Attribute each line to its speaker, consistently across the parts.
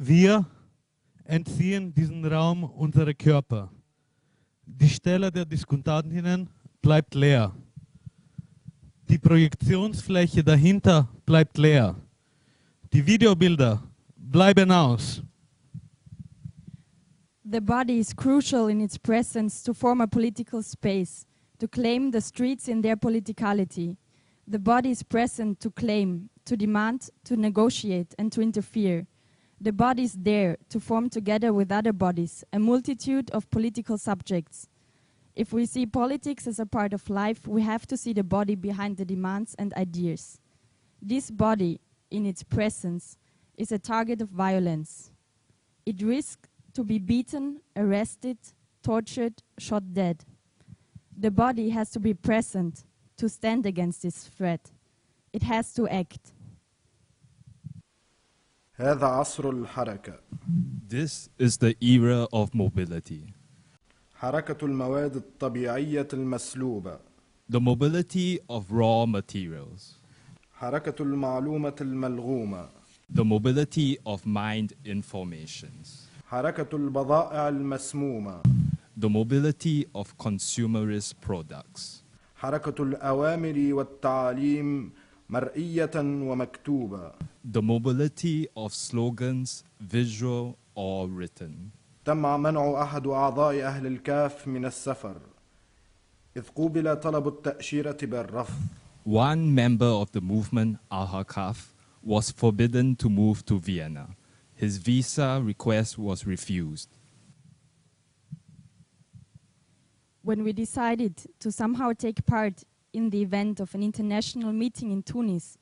Speaker 1: Wir entziehen diesen Raum unsere Körper. Die Stelle der Diskutantinnen bleibt leer. Die Projektionsfläche dahinter bleibt leer. Die Videobilder bleiben aus.
Speaker 2: The body is crucial in its presence to form a political space, to claim the streets in their politicality. The body is present to claim, to demand, to negotiate, and to interfere. The body is there to form together with other bodies a multitude of political subjects. If we see politics as a part of life, we have to see the body behind the demands and ideas. This body, in its presence, is a target of violence. It risks to be beaten, arrested, tortured, shot dead. The body has to be present to stand against this threat. It has to act.
Speaker 3: هذا عصر الحركة.
Speaker 4: This is the era of mobility.
Speaker 3: حركة المواد الطبيعية المسلوبة.
Speaker 4: The mobility of raw materials.
Speaker 3: حركة المعلومة الملغومة.
Speaker 4: The mobility of mind informations.
Speaker 3: حركة البضائع المسمومة.
Speaker 4: The mobility of consumerist products.
Speaker 3: حركة الأوامر والتعاليم مرئية ومكتوبة.
Speaker 4: The mobility of slogans, visual or written.
Speaker 3: تم منع أحد أعضاء أهل الكاف من السفر إذ قوبل طلب التأشيرة بالرفض.
Speaker 4: One member of the movement, alkahf, was forbidden to move to Vienna. His visa request was refused.
Speaker 2: When we decided to somehow take part in the event of an international meeting in Tunis,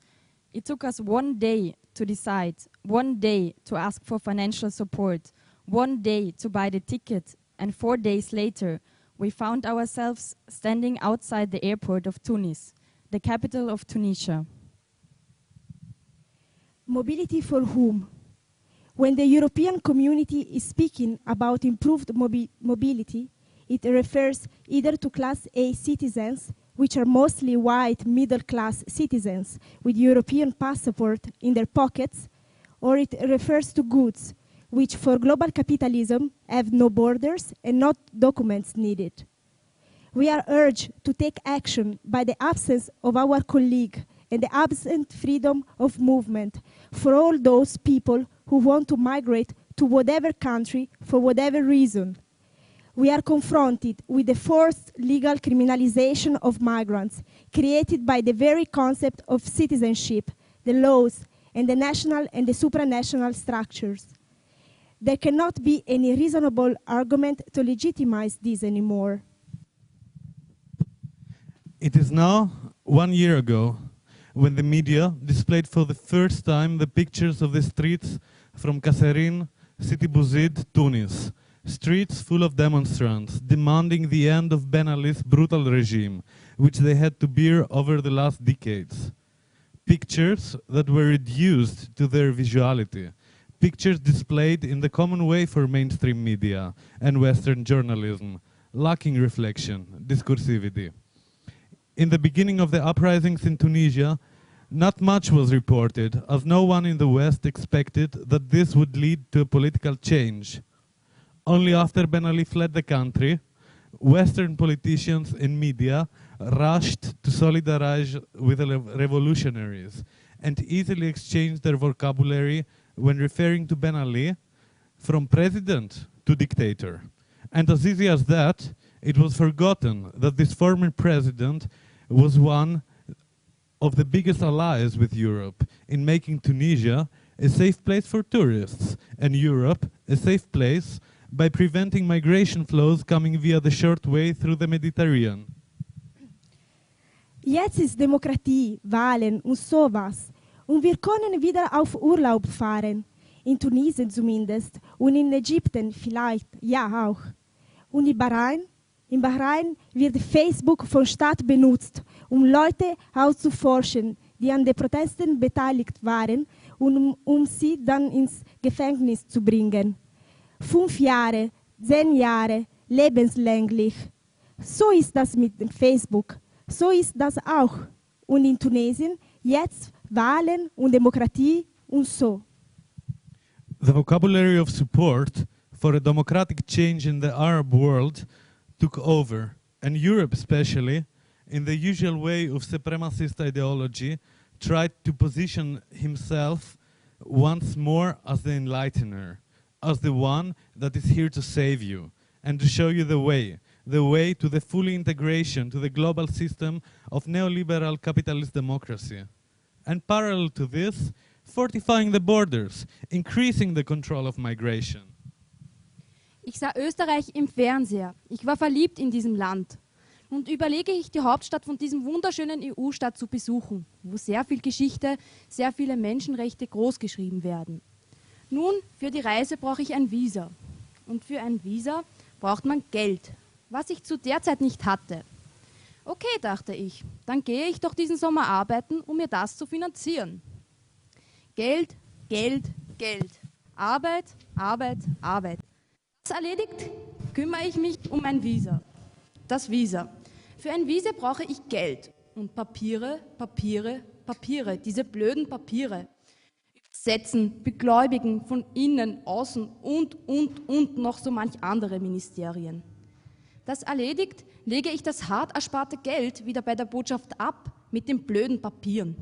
Speaker 2: it took us 1 day to decide, 1 day to ask for financial support, 1 day to buy the ticket, and 4 days later, we found ourselves standing outside the airport of Tunis, the capital of Tunisia.
Speaker 5: Mobility for whom? When the European community is speaking about improved mobility, it refers either to Class A citizens, which are mostly white middle-class citizens with European passport in their pockets, or it refers to goods, which for global capitalism have no borders and not documents needed. We are urged to take action by the absence of our colleague and the absent freedom of movement for all those people who want to migrate to whatever country for whatever reason. We are confronted with the forced legal criminalization of migrants created by the very concept of citizenship, the laws, and the national and the supranational structures. There cannot be any reasonable argument to legitimize this anymore.
Speaker 1: It is now 1 year ago when the media displayed for the first time the pictures of the streets from Kasserine, Sidi Bouzid, Tunis. Streets full of demonstrants demanding the end of Ben Ali's brutal regime, which they had to bear over the last decades. Pictures that were reduced to their visuality. Pictures displayed in the common way for mainstream media and Western journalism, lacking reflection, discursivity. In the beginning of the uprisings in Tunisia, not much was reported, as no one in the West expected that this would lead to a political change. Only after Ben Ali fled the country, Western politicians and media rushed to solidarize with the revolutionaries and easily exchanged their vocabulary when referring to Ben Ali from president to dictator. And as easy as that, it was forgotten that this former president was one of the biggest allies with Europe in making Tunisia a safe place for tourists and Europe a safe place by preventing migration flows coming via the short way through the Mediterranean.
Speaker 5: Jetzt ist Demokratie, Wahlen und sowas. Und wir können wieder auf Urlaub fahren. In Tunesien zumindest. Und in Ägypten vielleicht, ja auch. Und in Bahrain wird Facebook von Staat benutzt, um Leute auszuforschen, die an den Protesten beteiligt waren, und um sie dann ins Gefängnis zu bringen. 5 Jahre, 10 Jahre, lebenslänglich. So ist das mit dem Facebook. So ist das auch. Und in Tunesien jetzt Wahlen und Demokratie und so.
Speaker 1: The vocabulary of support for a democratic change in the Arab world took over, and Europe especially, in the usual way of supremacist ideology, tried to position himself once more as the enlightener, as the one that is here to save you and to show you the way to the full integration to the global system of neoliberal capitalist democracy. And parallel to this, fortifying the borders, increasing the control of migration.
Speaker 6: Ich sah Österreich im Fernseher. Ich war verliebt in diesem Land. Und überlege ich, die Hauptstadt von diesem wunderschönen EU-Staat zu besuchen, wo sehr viel Geschichte, sehr viele Menschenrechte großgeschrieben werden. Nun, für die Reise brauche ich ein Visa. Und für ein Visa braucht man Geld, was ich zu der Zeit nicht hatte. Okay, dachte ich, dann gehe ich doch diesen Sommer arbeiten, um mir das zu finanzieren. Geld, Geld, Geld. Arbeit, Arbeit, Arbeit. Das erledigt, kümmere ich mich um ein Visa. Das Visa. Für ein Visa brauche ich Geld und Papiere, Papiere, Papiere, diese blöden Papiere. Übersetzen, begläubigen von innen, außen und noch so manch andere Ministerien. Das erledigt, lege ich das hart ersparte Geld wieder bei der Botschaft ab mit den blöden Papieren.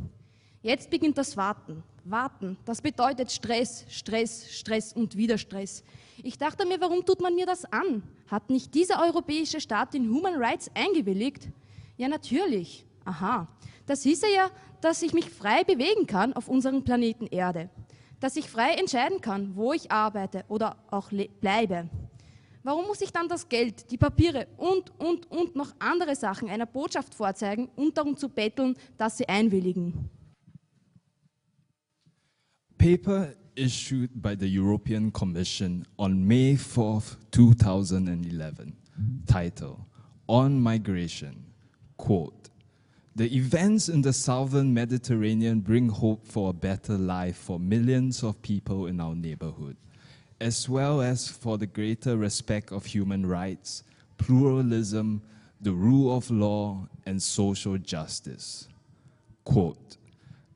Speaker 6: Jetzt beginnt das Warten. Warten, das bedeutet Stress, Stress, Stress und wieder Stress. Ich dachte mir, warum tut man mir das an? Hat nicht dieser europäische Staat in Human Rights eingewilligt? Ja, natürlich. Aha. Das hieße ja, dass ich mich frei bewegen kann auf unserem Planeten Erde. Dass ich frei entscheiden kann, wo ich arbeite oder auch bleibe. Warum muss ich dann das Geld, die Papiere und noch andere Sachen einer Botschaft vorzeigen und darum zu betteln, dass sie einwilligen?
Speaker 4: Paper issued by the European Commission on May 4th, 2011, title, On Migration, quote, "The events in the southern Mediterranean bring hope for a better life for millions of people in our neighborhood, as well as for the greater respect of human rights, pluralism, the rule of law, and social justice." Quote,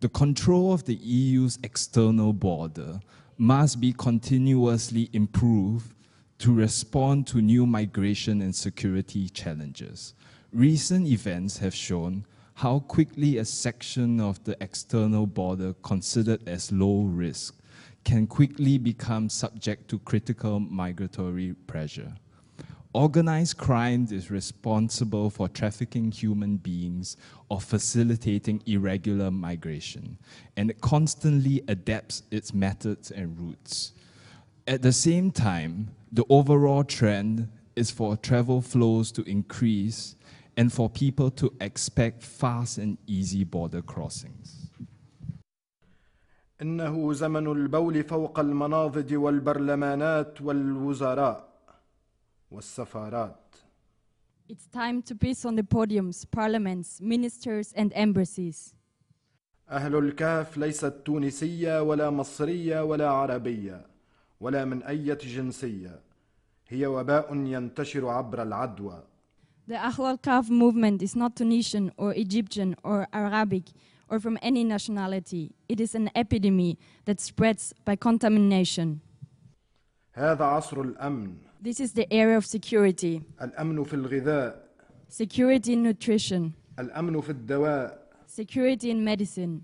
Speaker 4: "The control of the EU's external border must be continuously improved to respond to new migration and security challenges. Recent events have shown how quickly a section of the external border considered as low risk can quickly become subject to critical migratory pressure. Organized crime is responsible for trafficking human beings or facilitating irregular migration, and it constantly adapts its methods and routes. At the same time, the overall trend is for travel flows to increase and for people to expect fast and easy border crossings.
Speaker 3: إنه زمن البول فوق المناضد والبرلمانات والوزراء والسفارات.
Speaker 2: It's time to piss on the podiums, parliaments, ministers and embassies.
Speaker 3: أهل الكهف ليست تونسية ولا مصرية ولا عربية ولا من أي جنسية. هي وباء ينتشر عبر العدوى.
Speaker 2: The alkahf movement is not Tunisian or Egyptian or Arabic or from any nationality. It is an epidemic that spreads by contamination.
Speaker 3: هذا عصر الأمن.
Speaker 2: This is the era of security.
Speaker 3: الأمن في الغذاء.
Speaker 2: Security in nutrition.
Speaker 3: الأمن في الدواء.
Speaker 2: Security in medicine.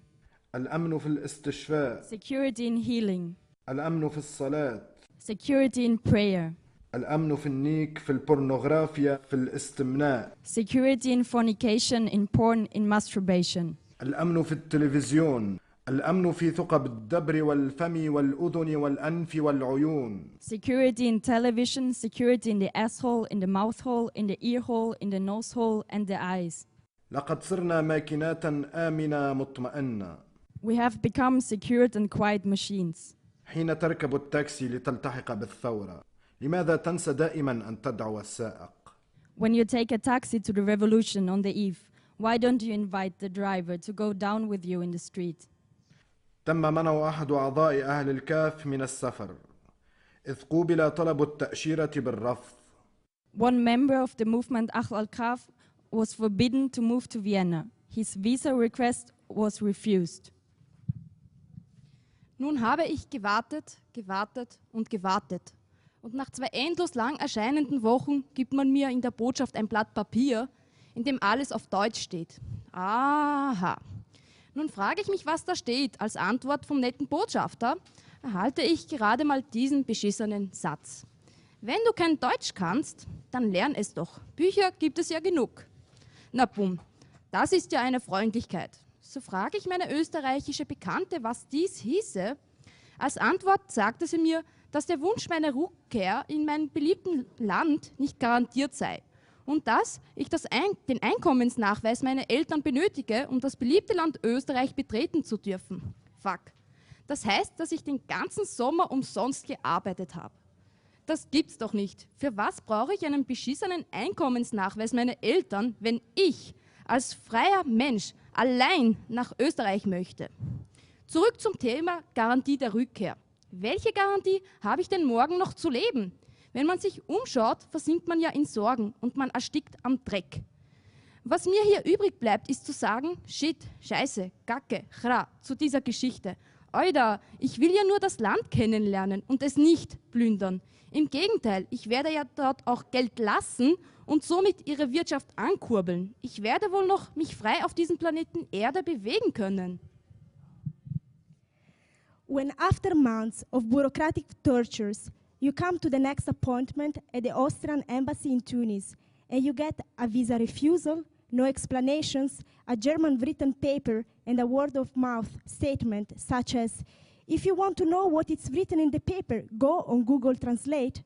Speaker 3: الأمن في الاستشفاء.
Speaker 2: Security in healing.
Speaker 3: الأمن في الصلاة.
Speaker 2: Security in prayer.
Speaker 3: الأمن في النيك في البورنوغرافيا في الاستمناء.
Speaker 2: Security in fornication, in porn, in masturbation.
Speaker 3: الأمن في التلفزيون. الأمن في ثقب الدبر والفم والأذن والأنف والعيون.
Speaker 2: Security in television, security in the asshole, in the mouth hole, in the ear hole, in the nose hole and the eyes.
Speaker 3: لقد صرنا ماكينات آمنة مطمئنة.
Speaker 2: We have become secured and quiet machines.
Speaker 3: حين تركب التاكسي لتلتحق بالثورة، لماذا تنسى دائما أن تدعو السائق؟
Speaker 2: When you take a taxi to the revolution on the eve, why don't you invite the driver to go down with you in the street?
Speaker 3: تم منع أحد أعضاء أهل الكهف من السفر، إذ قوبل طلب التأشيرة بالرفض.
Speaker 2: One member of the movement alkahf was forbidden to move to Vienna. His visa request was refused.
Speaker 6: Nun habe ich gewartet, gewartet und gewartet. Und nach 2 endlos lang erscheinenden Wochen gibt man mir in der Botschaft ein Blatt Papier, in dem alles auf Deutsch steht. Aha. Nun frage ich mich, was da steht. Als Antwort vom netten Botschafter erhalte ich gerade mal diesen beschissenen Satz. Wenn du kein Deutsch kannst, dann lern es doch. Bücher gibt es ja genug. Na bumm, das ist ja eine Freundlichkeit. So frage ich meine österreichische Bekannte, was dies hieße. Als Antwort sagte sie mir, dass der Wunsch meiner Rückkehr in mein beliebten Land nicht garantiert sei und dass ich den Einkommensnachweis meiner Eltern benötige, um das beliebte Land Österreich betreten zu dürfen. Fuck. Das heißt, dass ich den ganzen Sommer umsonst gearbeitet habe. Das gibt's doch nicht. Für was brauche ich einen beschissenen Einkommensnachweis meiner Eltern, wenn ich als freier Mensch allein nach Österreich möchte? Zurück zum Thema Garantie der Rückkehr. Welche Garantie habe ich denn morgen noch zu leben? Wenn man sich umschaut, versinkt man ja in Sorgen und man erstickt am Dreck. Was mir hier übrig bleibt, ist zu sagen, Shit, Scheiße, Gacke, Chra zu dieser Geschichte. Oida, ich will ja nur das Land kennenlernen und es nicht plündern. Im Gegenteil, ich werde ja dort auch Geld lassen und somit ihre Wirtschaft ankurbeln. Ich werde wohl noch mich frei auf diesem Planeten Erde bewegen können.
Speaker 5: When after months of bureaucratic tortures, you come to the next appointment at the Austrian embassy in Tunis, and you get a visa refusal, no explanations, a German written paper, and a word-of-mouth statement such as, if you want to know what is written in the paper, go on Google Translate.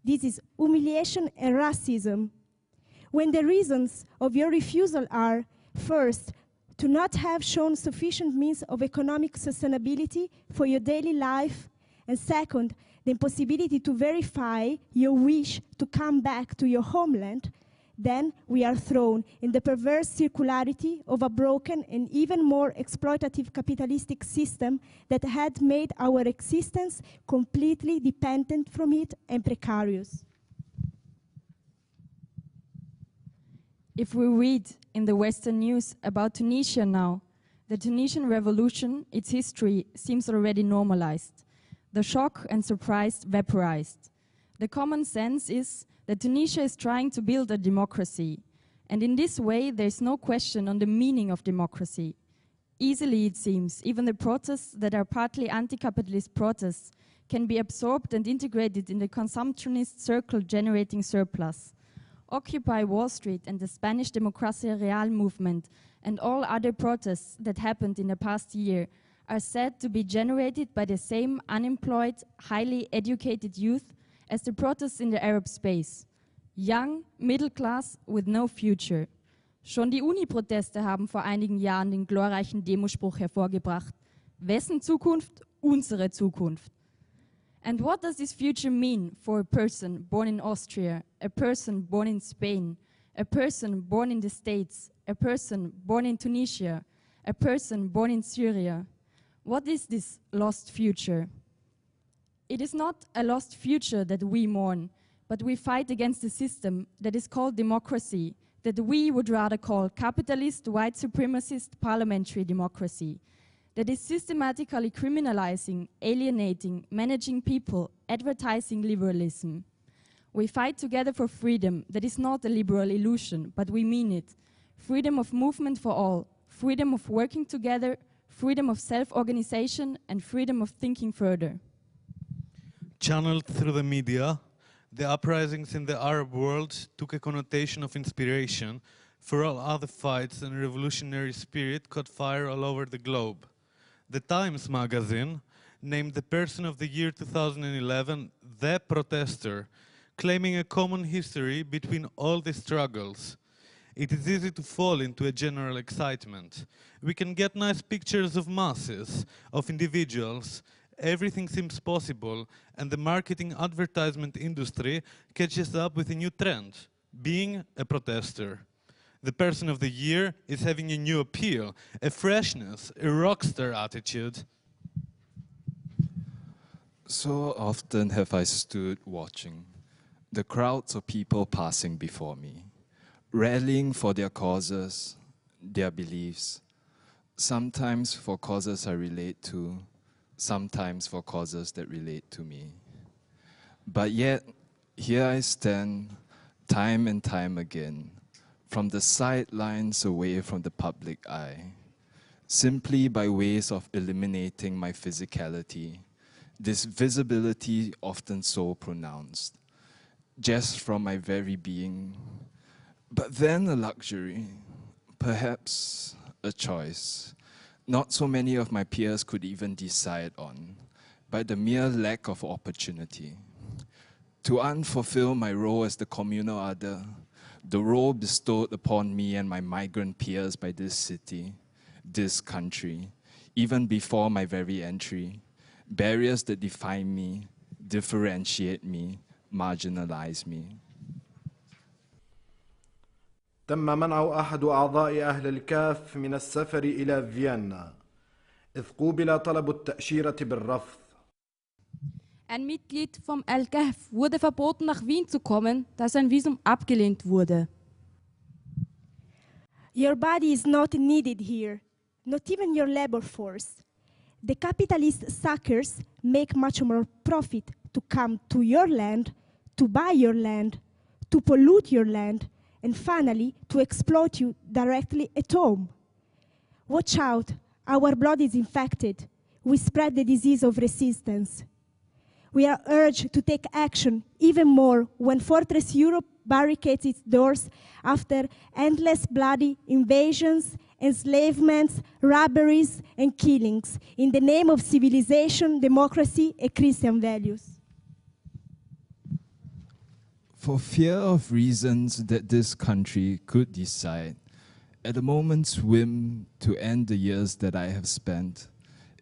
Speaker 5: This is humiliation and racism. When the reasons of your refusal are, first, to not have shown sufficient means of economic sustainability for your daily life, and second, the impossibility to verify your wish to come back to your homeland, then we are thrown in the perverse circularity of a broken and even more exploitative capitalistic system that had made our existence completely dependent from it and precarious.
Speaker 2: If we read in the Western news about Tunisia now, the Tunisian revolution, its history, seems already normalized. The shock and surprise vaporized. The common sense is that Tunisia is trying to build a democracy, and in this way there is no question on the meaning of democracy. Easily, it seems, even the protests that are partly anti-capitalist protests can be absorbed and integrated in the consumptionist circle generating surplus. Occupy Wall Street and the Spanish Democracia Real movement and all other protests that happened in the past year are said to be generated by the same unemployed, highly educated youth as the protests in the Arab space. Young, middle class, with no future. Schon die Uni-Proteste haben vor einigen Jahren den glorreichen Demospruch hervorgebracht. Wessen Zukunft? Unsere Zukunft. And what does this future mean for a person born in Austria, a person born in Spain, a person born in the States, a person born in Tunisia, a person born in Syria? What is this lost future? It is not a lost future that we mourn, but we fight against a system that is called democracy, that we would rather call capitalist, white supremacist parliamentary democracy, that is systematically criminalizing, alienating, managing people, advertising liberalism. We fight together for freedom that is not a liberal illusion, but we mean it. Freedom of movement for all, freedom of working together, freedom of self-organization, and freedom of thinking further.
Speaker 1: Channeled through the media, the uprisings in the Arab world took a connotation of inspiration for all other fights, and revolutionary spirit caught fire all over the globe. The Times magazine named the person of the year 2011 the protester, claiming a common history between all the struggles. It is easy to fall into a general excitement. We can get nice pictures of masses, of individuals. Everything seems possible, and the marketing advertisement industry catches up with a new trend, being a protester. The person of the year is having a new appeal, a freshness, a rockstar attitude.
Speaker 4: So often have I stood watching the crowds of people passing before me, rallying for their causes, their beliefs, sometimes for causes I relate to, sometimes for causes that relate to me. But yet, here I stand, time and time again, from the sidelines away from the public eye, simply by ways of eliminating my physicality, this visibility often so pronounced, just from my very being, but then a luxury, perhaps a choice, not so many of my peers could even decide on, by the mere lack of opportunity. To unfulfill my role as the communal other, the role bestowed upon me and my migrant peers by this city, this country, even before my very entry, barriers that define me, differentiate me, marginalize me.
Speaker 3: تم منع أحد أعضاء أهل الكاف من السفر إلى فيينا إذ قوبل طلب التأشيرة بالرفض.
Speaker 6: Ein Mitglied vom alkahf wurde verboten, nach Wien zu kommen, da sein Visum abgelehnt wurde.
Speaker 5: Your body is not needed here, not even your labor force. The capitalist suckers make much more profit to come to your land, to buy your land, to pollute your land, and finally to exploit you directly at home. Watch out, our blood is infected. We spread the disease of resistance. We are urged to take action even more when Fortress Europe barricades its doors after endless bloody invasions, enslavements, robberies, and killings in the name of civilization, democracy, and Christian values.
Speaker 4: For fear of reasons that this country could decide, at a moment's whim, to end the years that I have spent,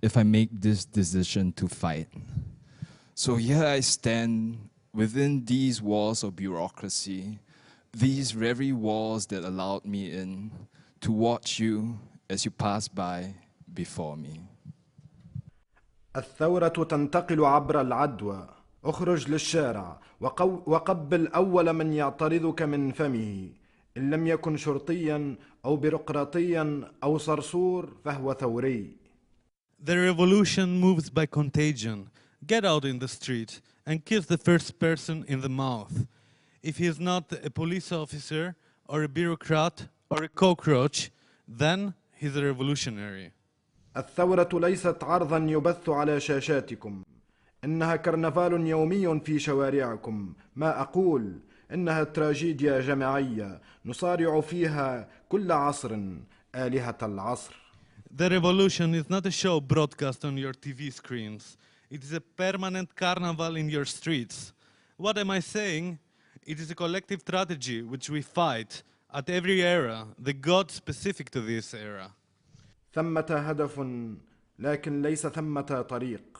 Speaker 4: if I make this decision to fight. So here I stand within these walls of bureaucracy, these very walls that allowed me in, to watch you as you pass by before me.
Speaker 3: الثورة تنتقل عبر العدوى. اخرج للشارع وقبل أول من يعترضك من فمه. إن لم يكن شرطيا أو بيروقراطيا أو صرصور فهو ثوري.
Speaker 1: The revolution moves by contagion. Get out in the street and kiss the first person in the mouth. If he is not a police officer or a bureaucrat or a cockroach, then he's a revolutionary.
Speaker 3: الثورة ليست عرضا يبث على شاشاتكم. إنها كرنفال يومي في شوارعكم. ما أقول إنها تراجيديا جماعية نصارع فيها كل عصر آلهة العصر.
Speaker 1: The revolution is not a show broadcast on your TV screens. It is a permanent carnival in your streets. What am I saying? It is a collective strategy which we fight at every era, the God specific to this era.
Speaker 3: ثمة هدف لكن ليس ثمة طريق.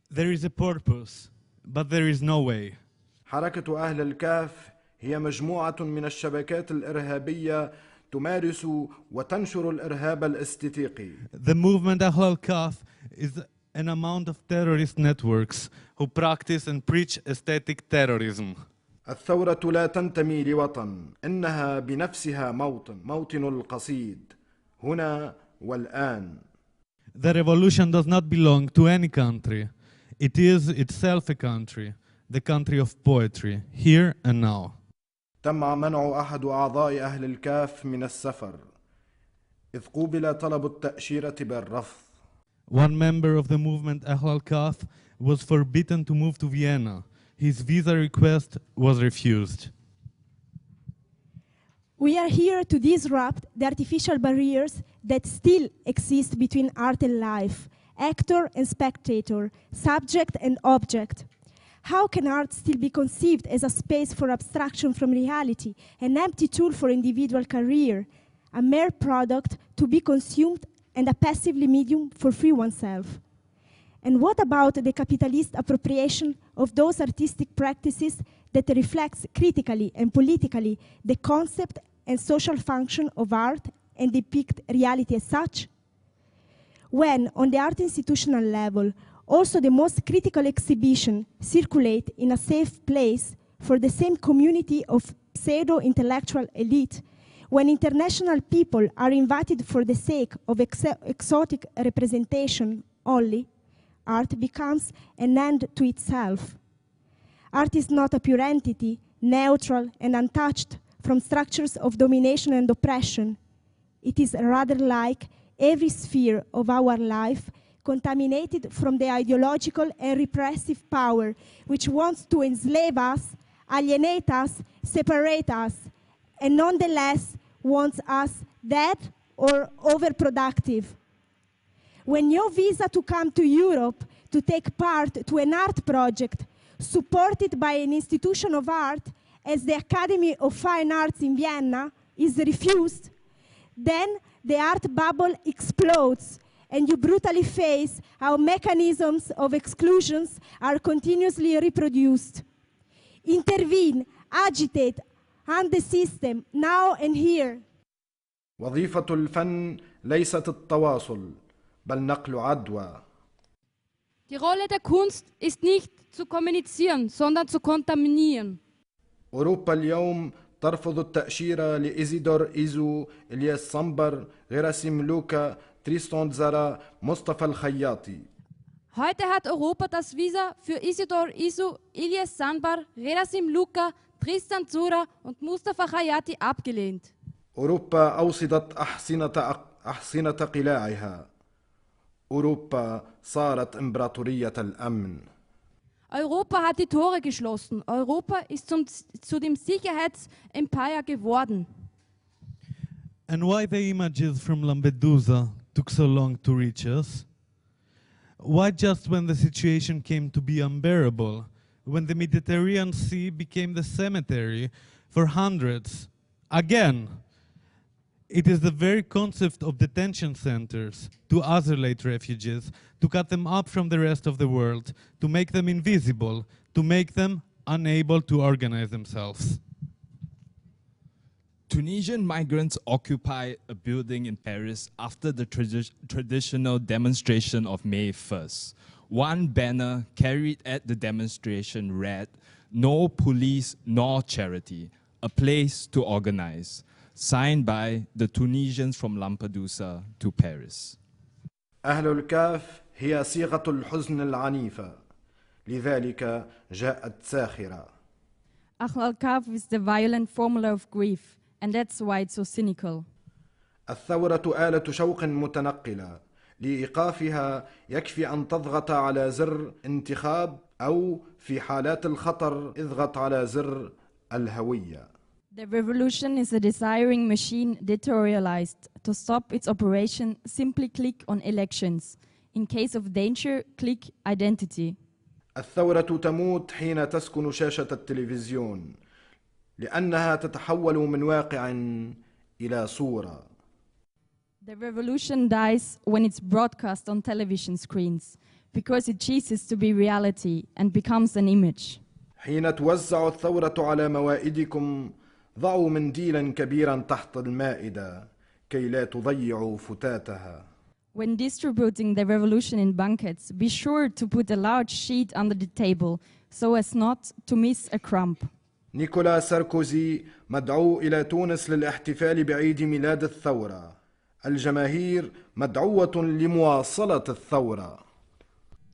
Speaker 1: There is a purpose, but there is no way.
Speaker 3: حركة أهل الكهف هي مجموعة من الشبكات الإرهابية تمارس وتنشر الإرهاب الاستيقي.
Speaker 1: The movement Ahl al-Kahf is an amount of terrorist networks who practice and preach aesthetic terrorism.
Speaker 3: الثورة لا تنتمي لوطن، إنها بنفسها موطن القصيد، هنا والآن.
Speaker 1: The revolution does not belong to any country. It is itself a country, the country of poetry, here and now.
Speaker 3: تم منع أحد أعضاء أهل الكهف من السفر، إذ قوبل طلب التأشيرة بالرفض.
Speaker 1: One member of the movement Ahl al-Kahf was forbidden to move to Vienna. His visa request was refused.
Speaker 5: We are here to disrupt the artificial barriers that still exist between art and life, actor and spectator, subject and object. How can art still be conceived as a space for abstraction from reality, an empty tool for individual career, a mere product to be consumed and a passively medium for free oneself? And what about the capitalist appropriation of those artistic practices that reflects critically and politically the concept and social function of art and depict reality as such? When, on the art institutional level, also the most critical exhibition circulate in a safe place for the same community of pseudo-intellectual elite, when international people are invited for the sake of exotic representation only, art becomes an end to itself. Art is not a pure entity, neutral and untouched from structures of domination and oppression. It is rather like every sphere of our life contaminated from the ideological and repressive power which wants to enslave us, alienate us, separate us, and nonetheless wants us dead or overproductive. When your visa to come to Europe to take part to an art project supported by an institution of art as the Academy of Fine Arts in Vienna is refused, then the art bubble explodes and you brutally face how mechanisms of exclusions are continuously reproduced. Intervene, agitate, hand the system, now and here.
Speaker 3: وظيفة الفن ليست التواصل بل نقل عدوى.
Speaker 6: Die Rolle der Kunst ist nicht zu kommunizieren, sondern zu kontaminieren.
Speaker 3: أوروبا اليوم ترفض التأشيرة لإيزيدور إيزو، إلياس صنبر، غيراسيم لوكا، تريستون زارا، مصطفى الخياطي.
Speaker 6: Heute hat Europa das Visa für Isidor Isu, Ilyas Sanbar, Gerasim Luka, Tristan Zura und Mustafa Khayati abgelehnt.
Speaker 3: أوروبا أوصدت أحصنة قلاعها. أوروبا صارت إمبراطورية الأمن.
Speaker 6: Europa hat die Tore geschlossen. Europa ist zu dem Sicherheitsempire geworden.
Speaker 1: And why the images from Lampedusa took so long to reach us? Why just when the situation came to be unbearable, when the Mediterranean Sea became the cemetery for hundreds? Again, it is the very concept of detention centers to isolate refugees, to cut them up from the rest of the world, to make them invisible, to make them unable to organize themselves.
Speaker 4: Tunisian migrants occupy a building in Paris after the traditional demonstration of May 1st. One banner carried at the demonstration read, "No police nor charity, a place to organize," signed by the Tunisians from Lampedusa to Paris.
Speaker 3: أهل الكهف هي صيغة الحزن العنيفة، لذلك جاءت ساخرة.
Speaker 2: alkahf is the violent formula of grief, and that's why it's so cynical.
Speaker 3: الثورة آلة شوق متنقلة، لإيقافها يكفي أن تضغط على زر انتخاب أو في حالات الخطر اضغط على زر الهوية.
Speaker 2: The revolution is a desiring machine deteriorized. To stop its operation, simply click on elections. In case of danger, click identity.
Speaker 3: الثورة تموت حين تسكن شاشة التلفزيون، لأنها تتحول من واقع إلى صورة.
Speaker 2: The revolution dies when it's broadcast on television screens, because it ceases to be reality and becomes an image.
Speaker 3: حين توزع الثورة على موائدكم، ضعوا منديلا كبيرا تحت المائدة كي لا تضيعوا فتاتها.
Speaker 2: When distributing the revolution in banquets, be sure to put a large sheet under the table so as not to miss a crumb.
Speaker 3: نيكولا ساركوزي مدعو إلى تونس للاحتفال بعيد ميلاد الثورة. الجماهير مدعوة لمواصلة الثورة.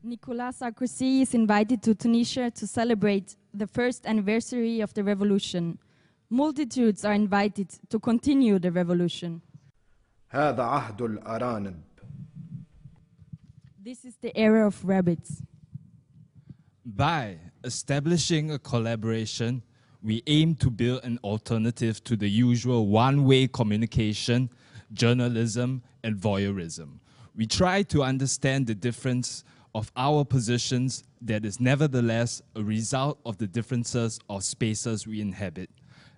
Speaker 2: Nicolas Sarkozy is invited to Tunisia to celebrate the first anniversary of the revolution. Multitudes are invited to continue the revolution.
Speaker 3: هذا عهد الأرانب.
Speaker 2: This is the era of rabbits.
Speaker 4: By establishing a collaboration, we aim to build an alternative to the usual one-way communication, journalism, and voyeurism. We try to understand the difference of our positions that is nevertheless a result of the differences of spaces we inhabit.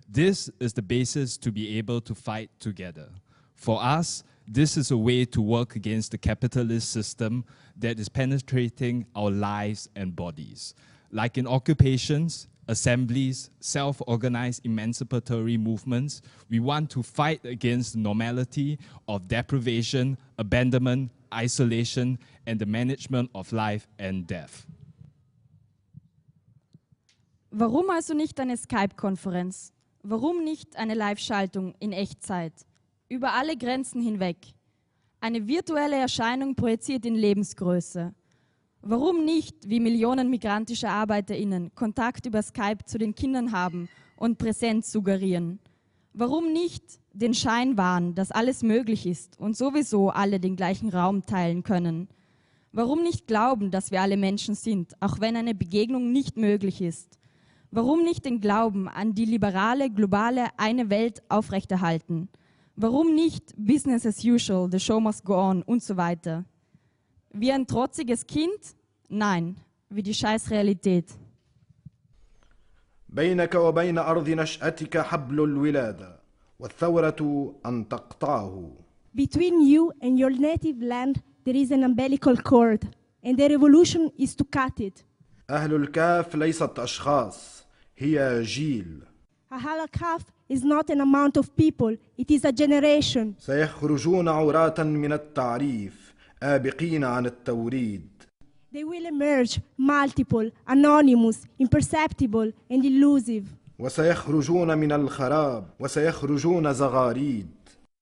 Speaker 4: This is the basis to be able to fight together. For us, this is a way to work against the capitalist system that is penetrating our lives and bodies. Like in occupations, assemblies, self-organized emancipatory movements, we want to fight against the normality of deprivation, abandonment, isolation, and the management of life and death.
Speaker 2: Warum also nicht eine Skype-Konferenz? Warum nicht eine Live-Schaltung in Echtzeit? Über alle Grenzen hinweg. Eine virtuelle Erscheinung projiziert in Lebensgröße. Warum nicht, wie Millionen migrantische ArbeiterInnen, Kontakt über Skype zu den Kindern haben und Präsenz suggerieren? Warum nicht den Schein wahren, dass alles möglich ist und sowieso alle den gleichen Raum teilen können? Warum nicht glauben, dass wir alle Menschen sind, auch wenn eine Begegnung nicht möglich ist? Warum nicht den Glauben an die liberale, globale eine Welt aufrechterhalten? Warum nicht Business as usual, the show must go on und so weiter? Wie ein trotziges Kind? Nein, wie die Scheißrealität.
Speaker 3: بينك وبين أرض نشأتك حبل الولادة والثورة أن تقطعه.
Speaker 5: Between you and your native land, there is an umbilical cord, and the revolution is to cut it.
Speaker 3: أهل الكهف ليست أشخاص، هي جيل.
Speaker 5: alkahf is not an amount of people, it is a generation.
Speaker 3: سيخرجون عراة من التعريف، آبقين عن التوريد.
Speaker 5: They will emerge multiple, anonymous, imperceptible, and elusive.
Speaker 3: وسيخرجون من الخراب، وسيخرجون زغاريد.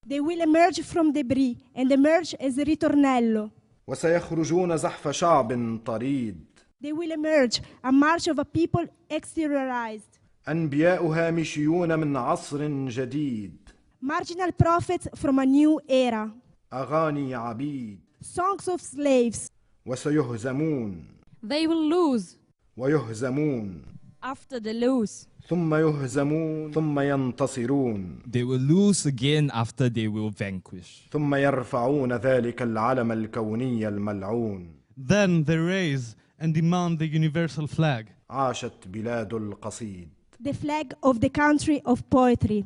Speaker 5: They will emerge from debris and emerge as a ritornello.
Speaker 3: وسيخرجون زحف شعب طريد.
Speaker 5: They will emerge a march of a people exteriorized.
Speaker 3: أنبياؤها مشيون من عصر جديد.
Speaker 5: Marginal prophets from a new era.
Speaker 3: أغاني عبيد.
Speaker 5: Songs of slaves.
Speaker 3: وسيهزمون.
Speaker 6: They will lose.
Speaker 3: ويهزمون.
Speaker 2: After the lose.
Speaker 3: ثم يهزمون ثم ينتصرون.
Speaker 4: They will lose again after they will vanquish.
Speaker 3: ثم يرفعون ذلك العلم الكوني الملعون.
Speaker 1: Then they raise and demand the universal flag.
Speaker 3: عاشت بلاد القصيد.
Speaker 5: The flag of the country of poetry.